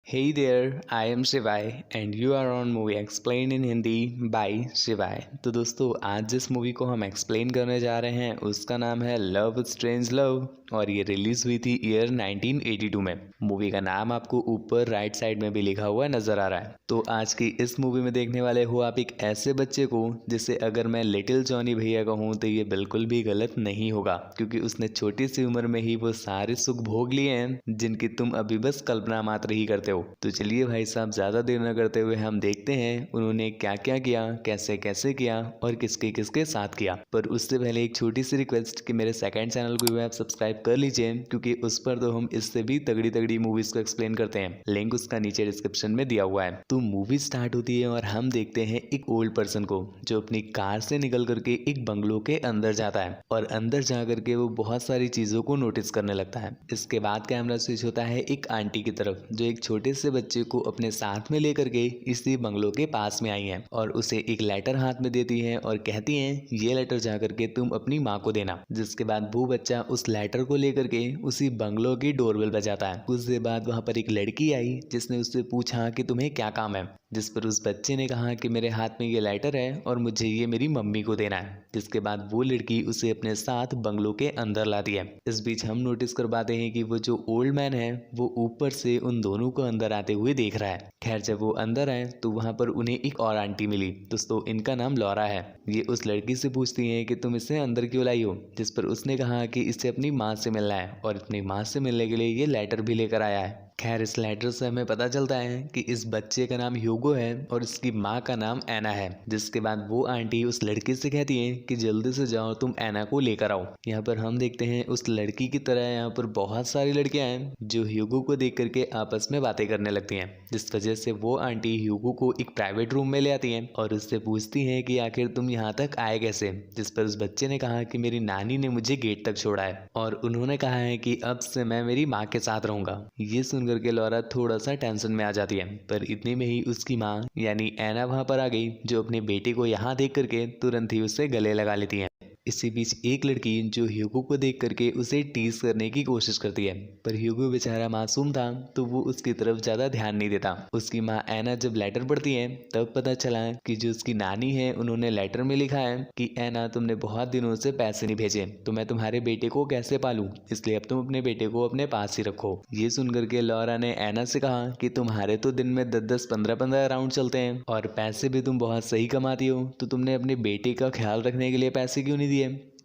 Hey there, I am Shivai and you are on movie explained in Hindi by शिवाय। तो दोस्तों आज जिस मूवी को हम एक्सप्लेन करने जा रहे हैं उसका नाम है लव स्ट्रेंज लव और ये रिलीज हुई थी ईयर 1982 में। मूवी का नाम आपको ऊपर राइट साइड में भी लिखा हुआ नजर आ रहा है। तो आज की इस मूवी में देखने वाले हो आप एक ऐसे बच्चे को जिसे अगर मैं लिटिल जॉनी भैया कहूँ तो ये बिल्कुल भी गलत नहीं होगा, क्योंकि उसने छोटी सी उम्र में ही वो सारे सुख भोग लिए हैं जिनकी तुम अभी बस कल्पना मात्र ही करते हो। तो चलिए भाई साहब ज्यादा देर न करते हुए हम देखते हैं उन्होंने क्या क्या किया, कैसे कैसे किया और किसके किसके साथ किया। पर उससे पहले एक छोटी सी रिक्वेस्ट कि मेरे सेकंड चैनल को भी आप सब्सक्राइब कर लीजिए, क्योंकि उस पर तो हम इससे भी तगड़ी तगड़ी मूवीज को एक्सप्लेन करते हैं। लिंक उसका नीचे डिस्क्रिप्शन में दिया हुआ है। तो मूवी स्टार्ट होती है और हम देखते हैं एक ओल्ड पर्सन को जो अपनी कार से निकल करके एक बंगलो के अंदर जाता है और अंदर जा करके वो बहुत सारी चीजों को नोटिस करने लगता है। इसके बाद कैमरा स्विच होता है एक आंटी की तरफ जो एक छोटे से बच्चे को अपने साथ में लेकर के इसी बंगलो के पास में आई हैं और उसे एक लेटर हाथ में देती हैं और कहती हैं ये लेटर जा करके तुम अपनी माँ को देना। जिसके बाद वो बच्चा उस लेटर को लेकर के उसी बंगलो की डोरबेल बजाता है। कुछ देर बाद वहां पर एक लड़की आई जिसने उससे पूछा कि तुम्हें क्या काम है, जिस पर उस बच्चे ने कहा कि मेरे हाथ में ये लेटर है और मुझे ये मेरी मम्मी को देना है। जिसके बाद वो लड़की उसे अपने साथ बंगलो के अंदर लाती है। इस बीच हम नोटिस कर पाते हैं कि वो जो ओल्ड मैन है वो ऊपर से उन दोनों को अंदर आते हुए देख रहा है। खैर जब वो अंदर आए तो वहां पर उन्हें एक और आंटी मिली। दोस्तों इनका नाम लॉरा है। ये उस लड़की से पूछती है कि तुम इसे अंदर क्यों लाई हो, जिस पर उसने कहा कि इसे अपनी माँ से मिलना है और अपनी माँ से मिलने के लिए ये लेटर भी लेकर आया है। खैर इस लेटर से हमें पता चलता है कि इस बच्चे का नाम ह्यूगो है और इसकी माँ का नाम एना है। जिसके बाद वो आंटी उस लड़की से कहती है कि जल्दी से जाओ तुम एना को लेकर आओ। यहाँ पर हम देखते हैं उस लड़की की तरह यहाँ पर बहुत सारी लड़कियां हैं जो ह्यूगो को देख करके आपस में बातें करने लगती हैं। जिस वजह से वो आंटी ह्यूगो को एक प्राइवेट रूम में ले आती है और उससे पूछती है कि आखिर तुम यहाँ तक आए कैसे। जिस पर उस बच्चे ने कहा कि मेरी नानी ने मुझे गेट तक छोड़ा है और उन्होंने कहा है कि अब से मैं मेरी माँ के साथ रहूंगा। ये करके लॉरा थोड़ा सा टेंशन में आ जाती है, पर इतने में ही उसकी माँ यानी एना वहां पर आ गई जो अपने बेटे को यहाँ देख करके तुरंत ही उससे गले लगा लेती है। इसी बीच एक लड़की जो ह्यूगो को देख करके उसे टीज करने की कोशिश करती है, पर ह्यूगो बेचारा मासूम था तो वो उसकी तरफ ज्यादा ध्यान नहीं देता। उसकी माँ एना जब लेटर पढ़ती है तब पता चला कि जो उसकी नानी है उन्होंने लेटर में लिखा है कि एना तुमने बहुत दिनों से पैसे नहीं भेजे तो मैं तुम्हारे बेटे को कैसे पालूं, इसलिए अब तुम अपने बेटे को अपने पास ही रखो। ये सुन करके लॉरा ने एना से कहा कि तुम्हारे तो दिन में 10-10 15-15 राउंड चलते हैं और पैसे भी तुम बहुत सही कमाती हो, तो तुमने अपने बेटे का ख्याल रखने के लिए पैसे क्यों नहीं दिए।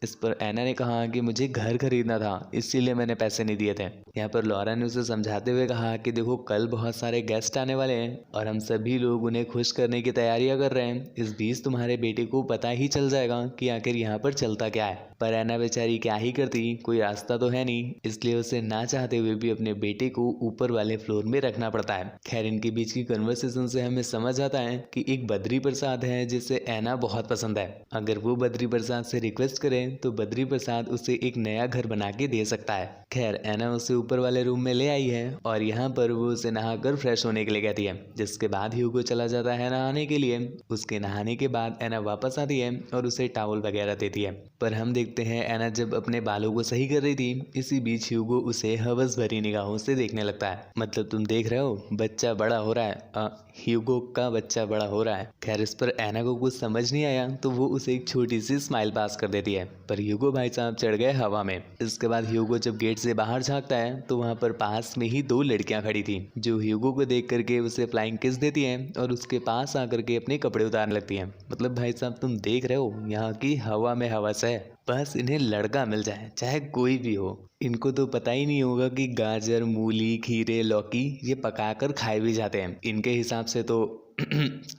इस पर एना ने कहा कि मुझे घर खरीदना था इसीलिए मैंने पैसे नहीं दिए थे। यहाँ पर लॉरा ने उसे समझाते हुए कहा कि देखो कल बहुत सारे गेस्ट आने वाले हैं और हम सभी लोग उन्हें खुश करने की तैयारियां कर रहे हैं। इस बीच तुम्हारे बेटे को पता ही चल जाएगा कि आखिर यहाँ पर चलता क्या है। पर एना बेचारी क्या ही करती, कोई रास्ता तो है नहीं, इसलिए उसे ना चाहते हुए भी अपने बेटे को ऊपर वाले फ्लोर में रखना पड़ता है। खैर इनके बीच की कन्वर्सेशन से हमें समझ आता है कि एक बद्री प्रसाद है जिसे एना बहुत पसंद है। अगर वो बद्री प्रसाद से रिक्वेस्ट करे तो बद्री प्रसाद उसे एक नया घर बना के दे सकता है। खैर एना उसे ऊपर वाले रूम में ले आई है और यहाँ पर वो उसे नहाकर फ्रेश होने के लिए कहती है। जिसके बाद ह्यूगो चला जाता है नहाने के लिए। उसके नहाने के बाद एना वापस आती है और उसे टॉवल वगैरह देती है। पर हम देखते हैं एना जब अपने बालों को सही कर रही थी इसी बीच ह्यूगो उसे हवस भरी निगाहों से देखने लगता है। मतलब तुम देख रहे हो बच्चा बड़ा हो रहा है, ह्यूगो का बच्चा बड़ा हो रहा है। खैर इस पर एना को कुछ समझ नहीं आया तो वो उसे एक छोटी सी स्माइल पास कर देती है, पर ह्यूगो भाई साहब चढ़ गए हवा में। इसके बाद ह्यूगो जब गेट से बाहर झांकता है तो वहां पर पास में ही 2 लड़कियां खड़ी थी जो ह्यूगो को देख करके उसे फ्लाइंग किस देती हैं और उसके पास आकर के अपने कपड़े उतारने लगती हैं। मतलब भाई साहब तुम देख रहे हो यहाँ की हवा में हवस है, बस इन्हें लड़का मिल जाए चाहे कोई भी हो। इनको तो पता ही नहीं होगा कि गाजर मूली खीरे लौकी ये पकाकर खाए भी जाते हैं इनके हिसाब से तो।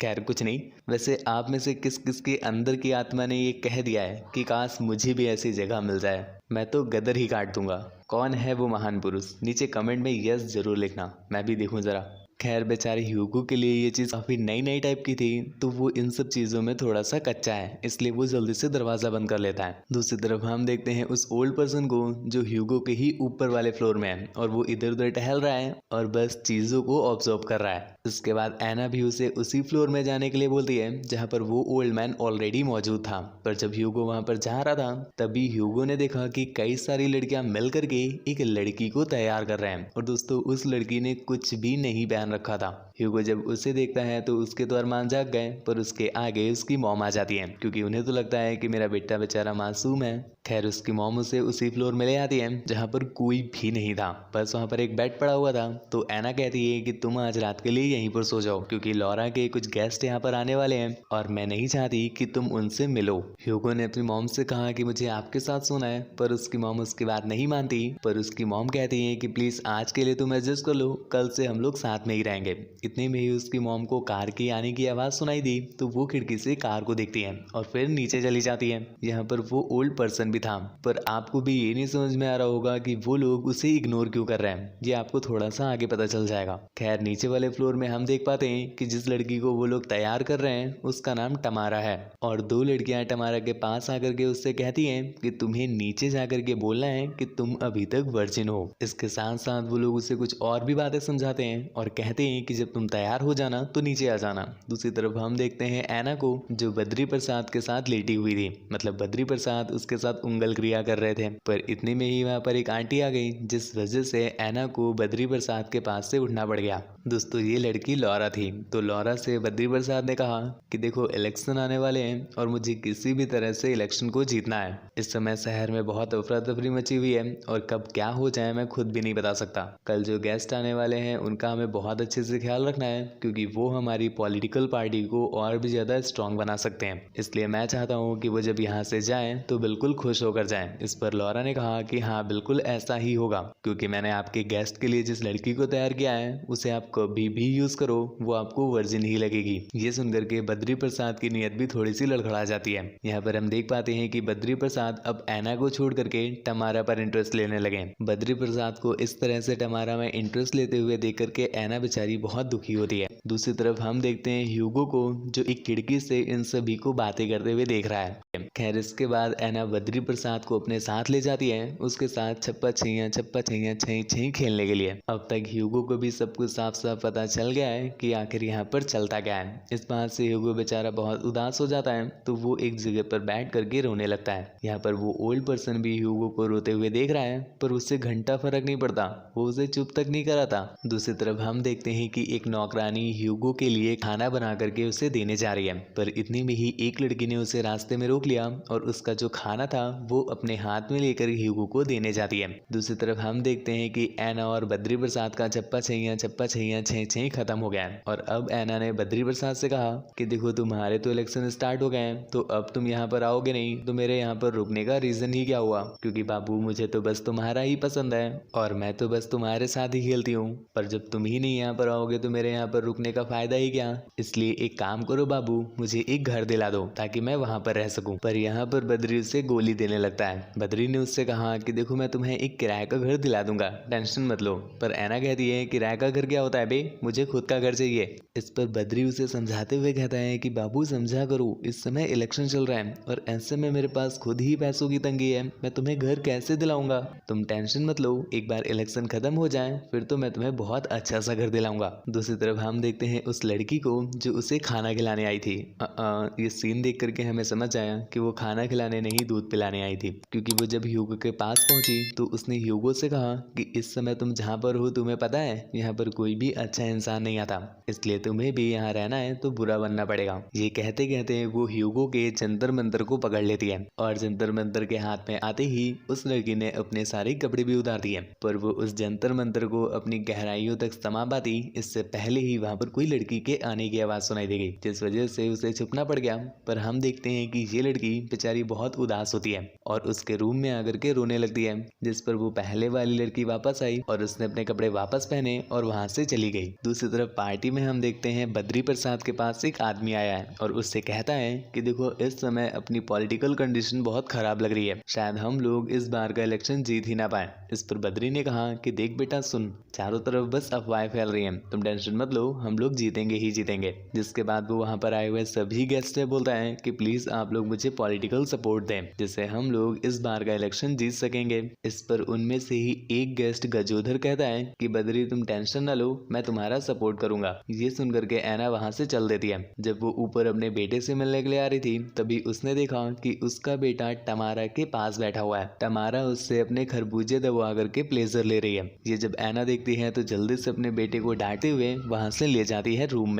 खैर कुछ नहीं। वैसे आप में से किस किस के अंदर की आत्मा ने ये कह दिया है कि काश मुझे भी ऐसी जगह मिल जाए, मैं तो गदर ही काट दूंगा। कौन है वो महान पुरुष, नीचे कमेंट में यस जरूर लिखना, मैं भी देखूं जरा। खैर बेचारे ह्यूगो के लिए ये चीज़ काफ़ी नई नई टाइप की थी तो वो इन सब चीज़ों में थोड़ा सा कच्चा है, इसलिए वो जल्दी से दरवाज़ा बंद कर लेता है। दूसरी तरफ हम देखते हैं उस ओल्ड पर्सन को जो ह्यूगो के ही ऊपर वाले फ्लोर में है और वो इधर उधर टहल रहा है और बस चीज़ों को ऑब्जर्व कर रहा है। इसके बाद एना भी उसे उसी फ्लोर में जाने के लिए बोलती है जहाँ पर वो ओल्ड मैन ऑलरेडी मौजूद था। पर जब ह्यूगो वहाँ पर जा रहा था तभी ह्यूगो ने देखा कि कई सारी लड़कियां मिल करके एक लड़की को तैयार कर रहे हैं और दोस्तों उस लड़की ने कुछ भी नहीं पहन रखा था। ह्यूगो जब उसे देखता है तो उसके तो अरमान जाग गए, पर उसके आगे उसकी मॉम आ जाती है क्योंकि उन्हें तो लगता है कि मेरा बेटा बेचारा मासूम है। खैर उसकी मॉम उसे उसी फ्लोर में ले आती है जहाँ पर कोई भी नहीं था, बस वहाँ पर एक बेड पड़ा हुआ था। तो एना कहती है कि तुम आज रात के लिए यहीं पर सो जाओ क्योंकि लॉरा के कुछ गेस्ट यहाँ पर आने वाले हैं और मैं नहीं चाहती कि तुम उनसे मिलो। ह्यूगो ने अपनी मॉम से कहा कि मुझे आपके साथ सोना है, पर उसकी मॉम उसकी बात नहीं मानती। पर उसकी मॉम कहती है कि प्लीज आज के लिए तुम एडजस्ट कर लो, कल से हम लोग साथ में ही रहेंगे। इतने में ही उसकी मॉम को कार की आने की आवाज सुनाई दी तो वो खिड़की से कार को देखती है और फिर नीचे चली जाती है। यहाँ पर वो ओल्ड पर्सन भी था, पर आपको भी ये नहीं समझ में आ रहा होगा कि वो लोग उसे इग्नोर क्यों कर रहे हैं, ये आपको थोड़ा सा आगे पता चल जाएगा। खैर नीचे वाले फ्लोर में हम देख पाते हैं कि जिस लड़की को वो लोग तैयार कर रहे हैं उसका नाम टमारा है और दो लड़कियां टमारा के पास आकर के उससे कहती हैं कि तुम्हें नीचे जाकर के बोलना है कि तुम अभी तक वर्जिन हो। इसके साथ साथ वो लोग उसे कुछ और भी बातें समझाते हैं और कहते हैं कि जब तुम तैयार हो जाना तो नीचे आ जाना। दूसरी तरफ हम देखते हैं एना को जो बद्री प्रसाद के साथ लेटी हुई थी, मतलब बद्री प्रसाद उसके साथ उंगल क्रिया कर रहे थे। पर इतने में ही वहाँ पर एक आंटी आ गई जिस वजह से एना को बद्री प्रसाद के पास से उठना पड़ गया। दोस्तों ये लड़की लॉरा थी। तो लॉरा से बद्री प्रसाद ने कहा कि देखो इलेक्शन आने वाले हैं और मुझे किसी भी तरह से इलेक्शन को जीतना है। इस समय शहर में बहुत अफरा तफरी मची हुई है और कब क्या हो जाए मैं खुद भी नहीं बता सकता। कल जो गेस्ट आने वाले हैं उनका हमें बहुत अच्छे से ख्याल रखना है क्योंकि वो हमारी पॉलिटिकल पार्टी को और भी ज्यादा स्ट्रांग बना सकते हैं। इसलिए मैं चाहता हूँ कि वो जब यहाँ से जाएं तो बिल्कुल खुश होकर जाएं। इस पर लॉरा ने कहा कि हाँ बिल्कुल ऐसा ही होगा क्योंकि मैंने आपके गेस्ट के लिए जिस लड़की को तैयार किया है उसे आप कभी भी यूज करो वो आपको वर्जिन ही लगेगी। ये सुनकर के बद्री प्रसाद की नीयत भी थोड़ी सी लड़खड़ा जाती है। यहाँ पर हम देख पाते हैं कि बद्री प्रसाद अब एना को छोड़ करके टमारा पर इंटरेस्ट लेने लगे। बद्री प्रसाद को इस तरह से टमारा में इंटरेस्ट लेते हुए देख करके एना बेचारी बहुत दुखी होती है। दूसरी तरफ हम देखते हैं ह्यूगो को जो एक खिड़की से इन सभी को बातें करते हुए देख रहा है। खैर इसके बाद एना बद्री प्रसाद को अपने साथ ले जाती है उसके साथ छप्पा छैया छई छई खेलने के लिए। अब तक ह्यूगो को भी सब कुछ साफ साफ पता चल गया है कि आखिर यहाँ पर चलता क्या है। इस बात से ह्यूगो बेचारा बहुत उदास हो जाता है तो वो एक जगह पर बैठ करके रोने लगता है। यहाँ पर वो ओल्ड पर्सन भी ह्यूगो को रोते हुए देख रहा है पर उससे घंटा फर्क नहीं पड़ता, वो उसे चुप तक नहीं कराता। दूसरी तरफ हम देखते हैं कि एक नौकरानी ह्यूगो के लिए खाना बना करके उसे देने जा रही है, पर इतने में ही एक लड़की ने उसे रास्ते में रोक लिया और उसका जो खाना था वो अपने हाथ में लेकर ह्यूगो को देने जाती है। दूसरी तरफ हम देखते हैं कि एना और बद्री प्रसाद का छप्पा छैया छई खत्म हो गया है और अब एना ने बद्री प्रसाद से कहा कि देखो तुम्हारे तो इलेक्शन स्टार्ट हो गए हैं तो अब तुम यहाँ पर आओगे नहीं तो मेरे यहाँ पर रुकने का रीजन ही क्या हुआ, क्योंकि बाबू मुझे तो बस तुम्हारा ही पसंद है और मैं तो बस तुम्हारे साथ ही खेलती हूँ, पर जब तुम ही नहीं यहाँ पर आओगे तो मेरे यहाँ पर रुकने का फायदा ही क्या। इसलिए एक काम करो बाबू, मुझे एक घर दिला दो ताकि मैं वहाँ पर रह सकूं। पर यहाँ पर बद्री उसे गोली देने लगता है। बद्री ने उससे कहा कि देखो मैं तुम्हें एक किराए का घर दिला दूंगा, टेंशन मत लो। पर एना कहती है किराए का घर क्या होता है बे, मुझे खुद का घर चाहिए। इस पर बद्री उसे समझाते हुए कहता है कि बाबू समझा करो, इस समय इलेक्शन चल रहा है और ऐसे में मेरे पास खुद ही पैसों की तंगी है, मैं तुम्हें घर कैसे दिलाऊंगा। तुम टेंशन मत लो, एक बार इलेक्शन खत्म हो जाए फिर तो मैं तुम्हें बहुत अच्छा सा घर दिलाऊंगा। दूसरी तरफ हम देखते हैं उस लड़की को जो उसे खाना खिलाने आई थी। ये सीन देख करके हमें समझ आया कि वो खाना खिलाने नहीं दूध पिलाने आई थी, क्योंकि वो जब ह्यूगो के पास पहुंची तो उसने ह्यूगो से कहा कि इस समय तुम जहाँ पर हो तुम्हें पता है यहाँ पर कोई भी अच्छा इंसान नहीं आता, इसलिए तुम्हें भी यहाँ रहना है तो बुरा बनना पड़ेगा। ये कहते कहते वो ह्यूगो के जंतर मंतर को पकड़ लेती है और जंतर मंतर के हाथ में आते ही उस लड़की ने अपने सारे कपड़े भी उतार दिए, पर वो उस जंतर मंतर को अपनी गहराइयों तक समा पाती इससे पहले ही वहां पर कोई लड़की के आने की आवाज सुनाई दी गई, जिस वजह से उसे छुपना पड़ गया। पर हम देखते हैं कि ये लड़की बेचारी बहुत उदास होती है और उसके रूम में आकर के रोने लगती है, जिस पर वो पहले वाली लड़की वापस आई और उसने अपने कपड़े वापस पहने और वहां से चली गई। दूसरी तरफ पार्टी में हम देखते हैं बद्री प्रसाद के पास एक आदमी आया है और उससे कहता है कि देखो इस समय अपनी पॉलिटिकल कंडीशन बहुत खराब लग रही है, शायद हम लोग इस बार का इलेक्शन जीत ही ना पाए। इस पर बद्री ने कहा कि देख बेटा सुन, चारों तरफ बस अफवाहें फैल रही हैं, तुम टेंशन मत लो, हम लोग जीतेंगे ही जीतेंगे। जिसके बाद वो वहां पर आए हुए सभी गेस्ट से बोलता है कि प्लीज आप लोग मुझे मुझे पॉलिटिकल सपोर्ट दें जिससे हम लोग इस बार का इलेक्शन जीत सकेंगे। इस पर उनमें से ही एक गेस्ट गजोधर कहता है कि बद्री तुम टेंशन न लो, मैं तुम्हारा सपोर्ट करूंगा। ये सुनकर के ऐना वहां से चल देती है। जब वो ऊपर अपने बेटे से मिलने के लिए आ रही थी तभी उसने देखा कि उसका बेटा टमारा के पास बैठा हुआ है। टमारा उससे अपने खरबूजे दबा करके प्लेजर ले रही है। ये जब ऐना देखती है तो जल्दी से अपने बेटे को डांटते हुए वहां से ले जाती है रूम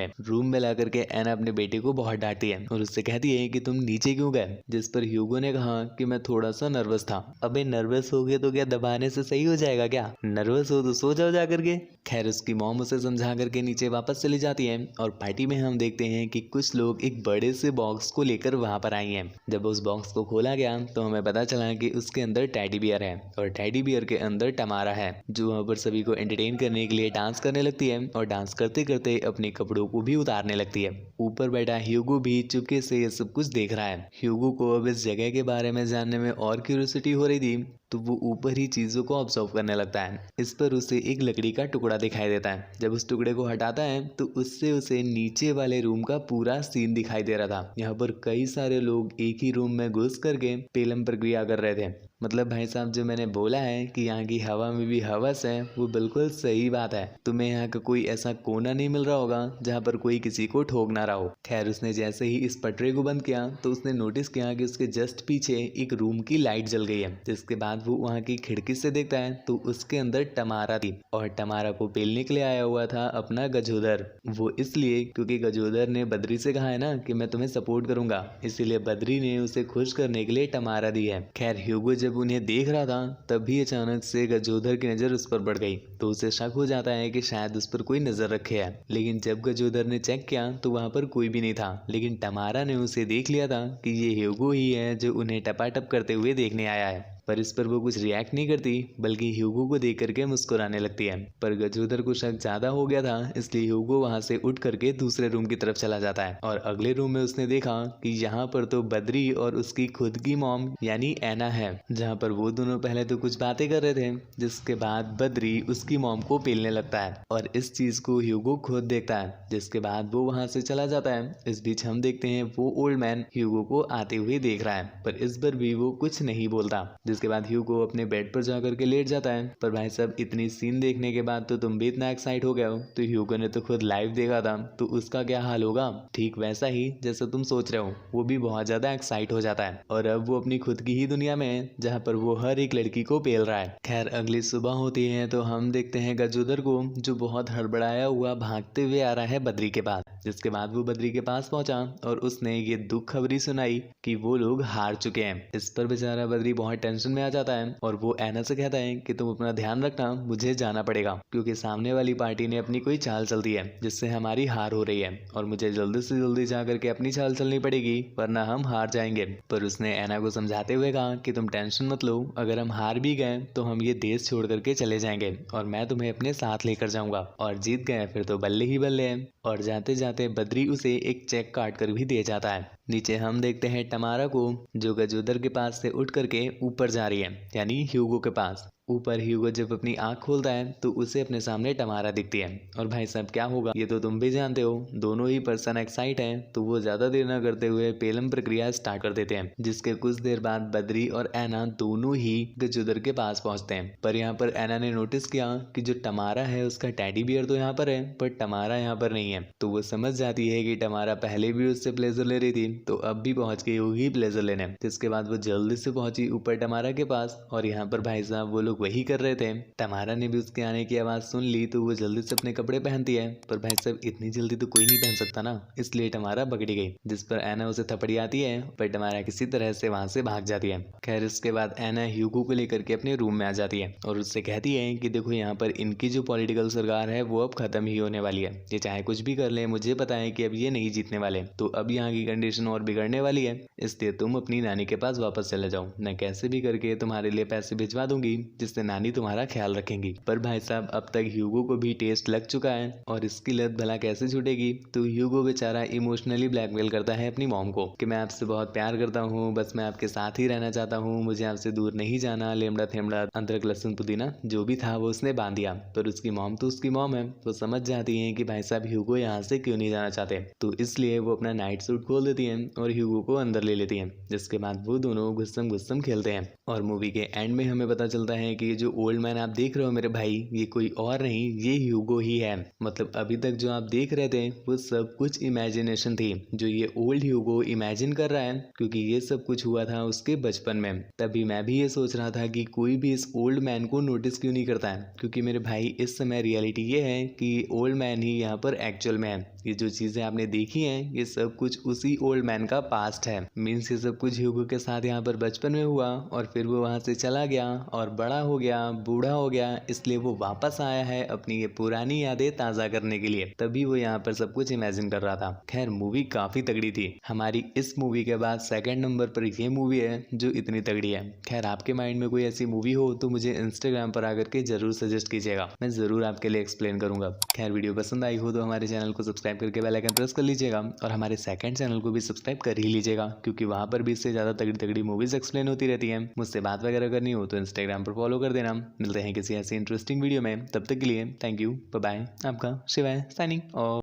में ला करके ऐना अपने बेटे को बहुत डांटती है और उससे कहती है कि तुम नीचे क्यों गए, जिस पर ह्यूगो ने कहा कि मैं थोड़ा सा नर्वस था। अबे नर्वस हो गए तो क्या दबाने से सही हो जाएगा क्या? नर्वस हो तो सो जाओ जा करके। खैर उसकी मॉम उसे समझा करके नीचे वापस चली जाती है और पार्टी में हम देखते हैं कि कुछ लोग एक बड़े से बॉक्स को लेकर वहां पर आई हैं। जब उस बॉक्स को खोला गया तो हमें पता चला कि उसके अंदर टेडी बियर है और टेडी बियर के अंदर टमारा है जो वहां पर सभी को एंटरटेन करने के लिए डांस करने लगती है और डांस करते करते अपने कपड़ों को भी उतारने लगती है। ऊपर बैठा ह्यूगो भी चुपके से ये सब कुछ देख रहा है। ह्यूगो को अब इस जगह के बारे में जानने में और क्यूरियोसिटी हो रही थी तो वो ऊपर ही चीजों को ऑब्जर्व करने लगता है। इस पर उसे एक लकड़ी का टुकड़ा दिखाई देता है। जब उस टुकड़े को हटाता है तो उससे उसे नीचे वाले रूम का पूरा सीन दिखाई दे रहा था। यहाँ पर कई सारे लोग एक ही रूम में घुस करके पेलम प्रक्रिया कर रहे थे। मतलब भाई साहब जो मैंने बोला है कि यहाँ की हवा में भी हवस है वो बिल्कुल सही बात है। तुम्हें यहाँ का कोई ऐसा कोना नहीं मिल रहा होगा जहाँ पर कोई किसी को ठोक ना रहा हो। खैर उसने जैसे ही इस पटरे को बंद किया तो उसने नोटिस किया कि उसके जस्ट पीछे एक रूम की लाइट जल गई है। जिसके बाद वो वहाँ की खिड़की से देखता है तो उसके अंदर टमारा थी और टमारा को पेलने के लिए आया हुआ था अपना गजोदर। वो इसलिए क्योंकि गजोदर ने बद्री से कहा है ना कि मैं तुम्हें सपोर्ट करूंगा, इसीलिए बद्री ने उसे खुश करने के लिए टमारा दी है। खैर ह्यूगो जब उन्हें देख रहा था तभी अचानक से गजोधर की नजर उस पर पड़ गई तो उसे शक हो जाता है कि शायद उस पर कोई नजर रखे है। लेकिन जब गजोधर ने चेक किया तो वहां पर कोई भी नहीं था। लेकिन टमारा ने उसे देख लिया था कि ये ह्यूगो ही है जो उन्हें टपाटप करते हुए देखने आया है। पर इस पर वो कुछ रिएक्ट नहीं करती बल्कि ह्यूगो को देख करके मुस्कुराने लगती है। पर गजोधर को शक ज्यादा हो गया था इसलिए ह्यूगो वहां से उठ करके दूसरे रूम की तरफ चला जाता है और अगले रूम में उसने देखा कि यहाँ पर तो बद्री और उसकी खुद की मॉम यानी ऐना है, जहाँ पर वो दोनों पहले तो कुछ बातें कर रहे थे जिसके बाद बद्री उसकी मॉम को पेलने लगता है और इस चीज को ह्यूगो खुद देखता है। जिसके बाद वो वहां से चला जाता है। इस बीच हम देखते हैं वो ओल्ड मैन ह्यूगो को आते हुए देख रहा है पर इस बार भी वो कुछ नहीं बोलता। जिसके बाद ह्यूगो अपने बेड पर जाकर के लेट जाता है। पर भाई साहब इतनी सीन देखने के बाद तो तुम भी इतना एक्साइट हो गए हो, तो ह्यूगो ने तो खुद लाइव देखा था तो उसका क्या हाल होगा। ठीक वैसा ही जैसा तुम सोच रहे हो, वो भी बहुत ज्यादा एक्साइट हो जाता है और अब वो अपनी खुद की ही दुनिया में है जहाँ पर वो हर एक लड़की को पेल रहा है। खैर अगली सुबह होती है तो हम देखते हैं गजोदर को जो बहुत हड़बड़ाया हुआ भागते हुए आ रहा है बद्री के पास। जिसके बाद वो बद्री के पास पहुंचा और उसने ये दुख खबरी सुनाई कि वो लोग हार चुके हैं। इस पर बेचारा बद्री बहुत टेंशन में आ जाता है और वो ऐना से कहता है कि तुम अपना ध्यान रखना, मुझे जाना पड़ेगा क्योंकि सामने वाली पार्टी ने अपनी कोई चाल चल दी है जिससे हमारी हार हो रही है और मुझे जल्दी से जल्दी जा करके अपनी चाल चलनी पड़ेगी वरना हम हार जाएंगे। पर उसने ऐना को समझाते हुए कहा कि तुम टेंशन मत लो, अगर हम हार भी गए तो हम ये देश छोड़ करके चले जाएंगे और मैं तुम्हें अपने साथ लेकर जाऊंगा और जीत गए फिर तो बल्ले ही बल्ले हैं। और जाते जाते बद्री उसे एक चेक काट कर भी दे जाता है। नीचे हम देखते हैं टमारा को जो गजोदर के पास से उठ करके ऊपर जा रही है यानी ह्यूगो के पास। ऊपर ह्यूगो जब अपनी आंख खोलता है तो उसे अपने सामने टमारा दिखती है और भाई साहब क्या होगा ये तो तुम भी जानते हो, दोनों ही पर्सन एक्साइट हैं तो वो ज्यादा देर न करते हुए पेलम प्रक्रिया स्टार्ट कर देते हैं। जिसके कुछ देर बाद बद्री और ऐना दोनों ही गजोदर के पास पहुंचते हैं। पर यहाँ पर ऐना ने नोटिस किया कि जो टमारा है उसका टेडी बियर तो यहाँ पर है पर टमारा यहाँ पर नहीं है। तो वो समझ जाती है कि टमारा पहले भी उससे प्लेजर ले रही थी तो अब भी पहुंच गई होगी प्लेजर लेने। जिसके बाद वो जल्दी से पहुंची ऊपर टमारा के पास और यहाँ पर भाई साहब वो वही कर रहे थे। टमारा ने भी उसके आने की आवाज सुन ली तो वो जल्दी से अपने कपड़े पहनती है। पर भाई साहब इतनी जल्दी तो कोई नहीं पहन सकता ना, इसलिए टमारा पकड़ी गई। जिस पर ऐना उसे थपड़ी आती है पर टमारा किसी तरह से वहां से भाग जाती है। खैर इसके बाद ऐना ह्यूगो को लेकर के अपने रूम में आ जाती है और उससे कहती है कि देखो यहाँ पर इनकी जो पॉलिटिकल सरकार है वो अब खत्म ही होने वाली है, ये चाहे कुछ भी कर ले मुझे पता है कि अब ये नहीं जीतने वाले, तो अब यहाँ की कंडीशन और बिगड़ने वाली है, इसलिए तुम अपनी नानी के पास वापस चले जाओ, मैं कैसे भी करके तुम्हारे लिए पैसे भिजवा दूंगी जिससे नानी तुम्हारा ख्याल रखेंगी। पर भाई साहब अब तक ह्यूगो को भी टेस्ट लग चुका है और इसकी लत भला कैसे छूटेगी। तो ह्यूगो बेचारा इमोशनली ब्लैकमेल करता है अपनी मॉम को कि मैं आपसे बहुत प्यार करता हूँ, बस मैं आपके साथ ही रहना चाहता हूँ, मुझे आपसे दूर नहीं जाना। लेमड़ा थेमड़ा अदरक लहसुन पुदीना जो भी था वो उसने बांध दिया। पर उसकी मॉम तो उसकी मॉम है, वो समझ जाती है कि भाई साहब ह्यूगो यहाँ से क्यों नहीं जाना चाहते। तो इसलिए वो अपना नाइट सूट खोल देती है और ह्यूगो को अंदर ले लेती है, जिसके बाद वो दोनों गुस्सम गुस्सम खेलते हैं। और मूवी के एंड में हमें पता चलता है कि ये जो ओल्ड मैन आप देख रहे हो मेरे भाई, ये कोई और नहीं, ये ह्यूगो ही है। मतलब अभी तक जो आप देख रहे थे वो सब कुछ इमेजिनेशन थी, जो ये ओल्ड ह्यूगो इमेजिन कर रहा है, क्योंकि ये सब कुछ हुआ था उसके बचपन में। तभी मैं भी ये सोच रहा था कि कोई भी इस ओल्ड मैन को नोटिस क्यों नहीं करता है, क्योंकि मेरे भाई इस समय रियलिटी ये है कि ओल्ड मैन ही यहाँ पर एक्चुअल में है। ये जो चीजें आपने देखी हैं ये सब कुछ उसी ओल्ड मैन का पास्ट है। मीन्स ये सब कुछ ह्यूगो के साथ यहाँ पर बचपन में हुआ और फिर वो वहां से चला गया और बड़ा हो गया, बूढ़ा हो गया, इसलिए वो वापस आया है अपनी ये पुरानी यादें ताज़ा करने के लिए। तभी वो यहाँ पर सब कुछ इमेजिन कर रहा था। खैर मूवी काफ़ी तगड़ी थी। हमारी इस मूवी के बाद सेकंड नंबर पर ये मूवी है जो इतनी तगड़ी है। खैर आपके माइंड में कोई ऐसी मूवी हो तो मुझे इंस्टाग्राम पर आकर के जरूर सजेस्ट कीजिएगा, मैं ज़रूर आपके लिए एक्सप्लेन करूंगा। खैर वीडियो पसंद आई हो तो हमारे चैनल को सब्सक्राइब करके बेल आइकन प्रेस कर लीजिएगा और हमारे सेकंड चैनल को भी सब्सक्राइब कर ही लीजिएगा, क्योंकि वहाँ पर भी इससे ज़्यादा तगड़ी तगड़ी मूवीज़ एक्सप्लेन होती रहती हैं। मुझसे बात वगैरह करनी हो तो इंस्टाग्राम पर फॉलो कर देना। मिलते हैं किसी ऐसी इंटरेस्टिंग वीडियो में, तब तक के लिए थैंक यू, बाय बाय। आपका शिवाय साइनिंग ऑफ।